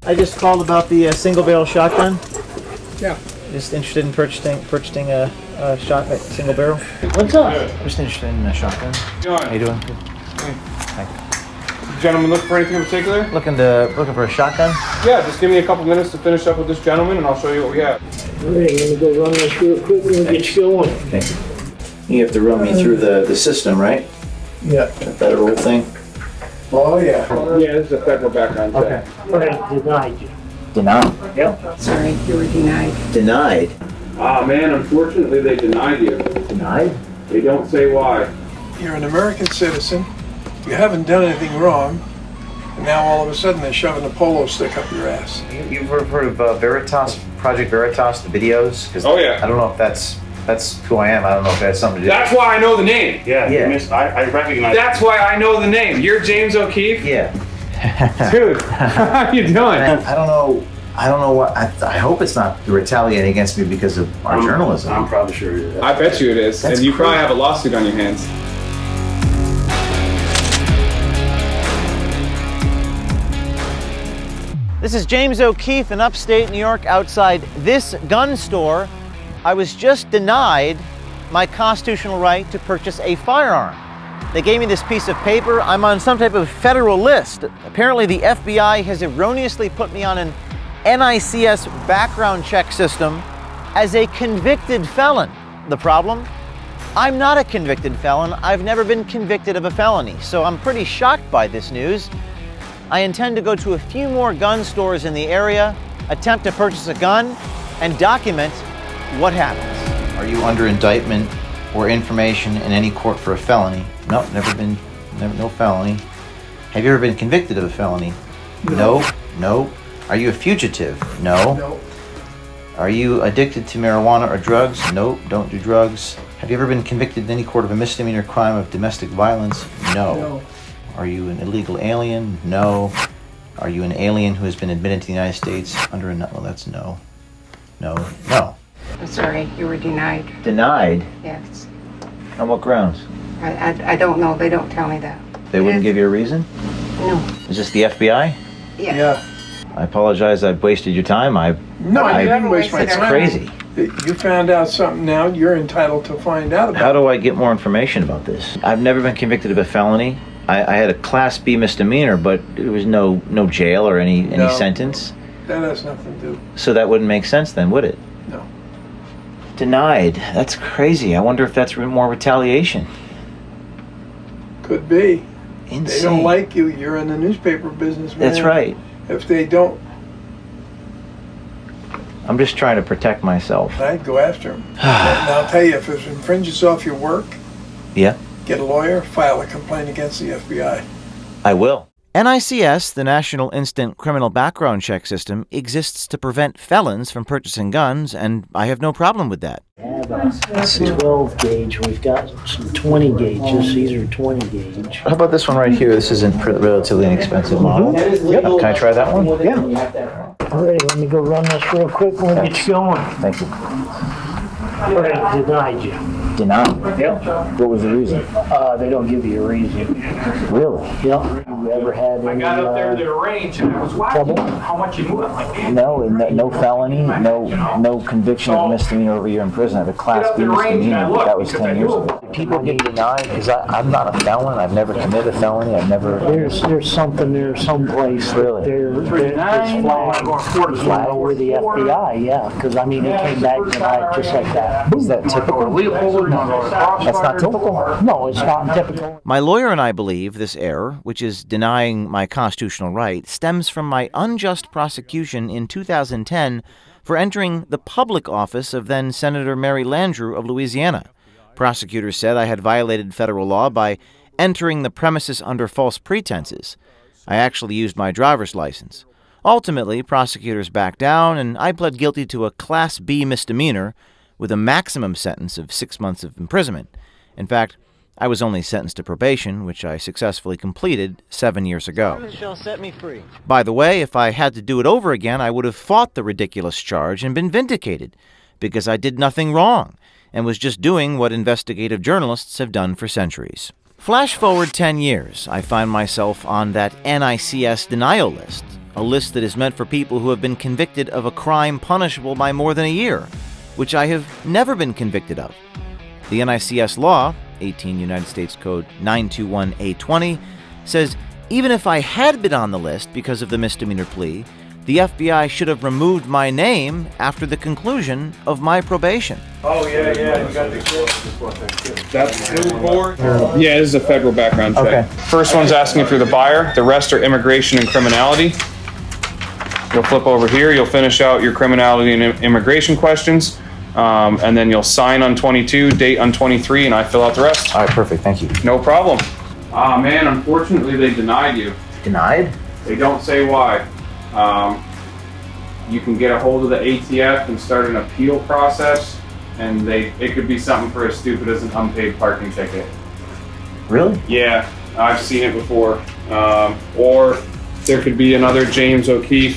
I just called about the single barrel shotgun. Yeah. Just interested in purchasing a single barrel. What's up? I'm just interested in a shotgun. How you doing? Good. Thank you. Gentlemen, look for anything in particular? Looking for a shotgun? Yeah, just give me a couple minutes to finish up with this gentleman, and I'll show you what we have. All right, let me go run this real quick and get you going. Thank you. You have to run me through the system, right? Yeah. The federal thing. Oh, yeah. Yeah, this is a federal background check. All right, denied you. Denied. Yep. Sorry, you were denied. Denied. Ah, man, unfortunately they denied you. Denied? They don't say why. You're an American citizen, you haven't done anything wrong, and now all of a sudden they're shoving a polo stick up your ass. You've heard of Veritas, Project Veritas, the videos? 'Cause Oh, yeah. I don't know if that's who I am. I don't know if that has something to do. That's why I know the name. Yeah. I recognize. That's why I know the name. You're James O'Keefe? Yeah. Dude, how you doing? I don't know what. I hope it's not retaliating against me because of our journalism. I'm probably sure it is. I bet you it is. That's and you probably crazy. have a lawsuit on your hands. This is James O'Keefe in upstate New York outside this gun store. I was just denied my constitutional right to purchase a firearm. They gave me this piece of paper. I'm on some type of federal list. Apparently the FBI has erroneously put me on an NICS background check system as a convicted felon. The problem? I'm not a convicted felon. I've never been convicted of a felony, so I'm pretty shocked by this news. I intend to go to a few more gun stores in the area, attempt to purchase a gun, and document what happens. Are you under indictment or information in any court for a felony? No, no felony. Have you ever been convicted of a felony? No. No. Are you a fugitive? No. No. Are you addicted to marijuana or drugs? Nope, don't do drugs. Have you ever been convicted in any court of a misdemeanor crime of domestic violence? No. Are you an illegal alien? No. Are you an alien who has been admitted to the United States under a... Well, that's no. No. No. I'm sorry, you were denied. Denied? Yes. On what grounds? I don't know. They don't tell me that. They wouldn't give you a reason? No. Is this the FBI? Yeah. I apologize I've wasted your time. No, I- you haven't wasted my It's time. crazy. You found out something now, you're entitled to find out about How it. do I get more information about this? I've never been convicted of a felony. I had a Class B misdemeanor, but there was no jail or any No. sentence. That has nothing to do. So that wouldn't make sense then, would it? No. Denied. That's crazy. I wonder if that's more retaliation. Could be. Insane. They don't like you, you're in the newspaper business, man. That's right. If they don't, I'm just trying to protect myself. I'd go after them. And I'll tell you, if it infringes off your work, Yeah, get a lawyer, file a complaint against the FBI. I will. NICS, the National Instant Criminal Background Check System, exists to prevent felons from purchasing guns, and I have no problem with that. That's a 12 gauge. We've got some 20 gauges. These are 20 gauge. How about this one right here? This is a relatively inexpensive model. Yep. Can I try that one? Yeah. All right, let me go run this real quick and we'll get you going. Thank you. All right, denied you. Denied? Yep. What was the reason? They don't give you a reason. Really? Yep. You ever had any Got up there to the range and I was watching trouble? how much you move. I'm like, No felony, no conviction of misdemeanor over a year in prison. I have a Class B misdemeanor, but that was 10 years ago. People get denied because I'm not a felon. I've never committed a felony. I've never... There's something there someplace. Really? It's flagged over the FBI, yeah. Because, I mean, it came back tonight just like that. Is that typical? That's not typical? No, it's not typical. My lawyer and I believe this error, which is denying my constitutional right, stems from my unjust prosecution in 2010 for entering the public office of then Senator Mary Landrieu of Louisiana. Prosecutors said I had violated federal law by entering the premises under false pretenses. I actually used my driver's license. Ultimately, prosecutors backed down, and I pled guilty to a Class B misdemeanor with a maximum sentence of 6 months of imprisonment. In fact, I was only sentenced to probation, which I successfully completed 7 years ago. Shall set me free. By the way, if I had to do it over again, I would have fought the ridiculous charge and been vindicated, because I did nothing wrong and was just doing what investigative journalists have done for centuries. Flash forward 10 years, I find myself on that NICS denial list. a list that is meant for people who have been convicted of a crime punishable by more than a year, which I have never been convicted of. The NICS law, 18 United States Code 921A20, says even if I had been on the list because of the misdemeanor plea, the FBI should have removed my name after the conclusion of my probation. Oh, yeah, you got the That's the board. Yeah, this is a federal background check. Okay. First one's asking if you're the buyer. The rest are immigration and criminality. You'll flip over here. You'll finish out your criminality and immigration questions. And then you'll sign on 22, date on 23, and I fill out the rest. All right, perfect. Thank you. No problem. Ah, man, unfortunately, they denied you. Denied? They don't say why. You can get a hold of the ATF and start an appeal process, and it could be something for as stupid as an unpaid parking ticket. Really? Yeah, I've seen it before. Or there could be another James OKeefe,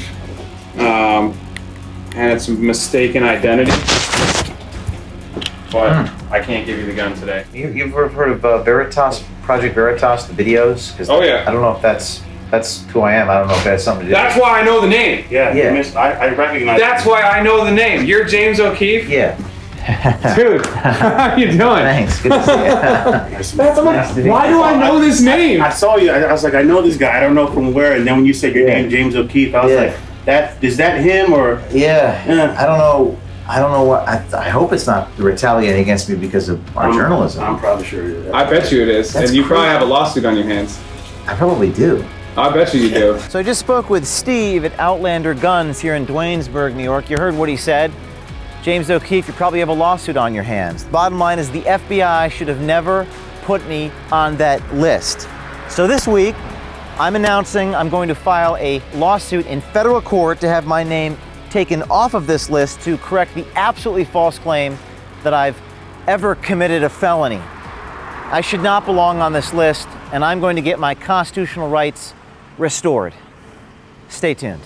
and it's a mistaken identity. But I can't give you the gun today. You've heard of Veritas, Project Veritas, the videos? 'Cause Oh, yeah. I don't know if that's who I am. I don't know if that's something to do. That's why I know the name. Yeah, Yeah. I recognize. That's why I know the name. You're James OKeefe? Yeah. Dude, how you doing? Thanks. Good to see you. That's Nice to meet why you. do I know this name? I saw you. I was like, I know this guy. I don't know from where. And then when you said your Yeah. name, James OKeefe, I was Yeah. like, is that him or? Yeah. Yeah. I don't know. What. I hope it's not retaliating against me because of our journalism. I'm probably sure it is. I bet you it is. That's And you probably crazy. have a lawsuit on your hands. I probably do. I bet you do. So I just spoke with Steve at Outlander Guns here in Duanesburg, New York. You heard what he said. James OKeefe, you probably have a lawsuit on your hands. The bottom line is the FBI should have never put me on that list. So this week, I'm announcing I'm going to file a lawsuit in federal court to have my name taken off of this list to correct the absolutely false claim that I've ever committed a felony. I should not belong on this list, and I'm going to get my constitutional rights restored. Stay tuned.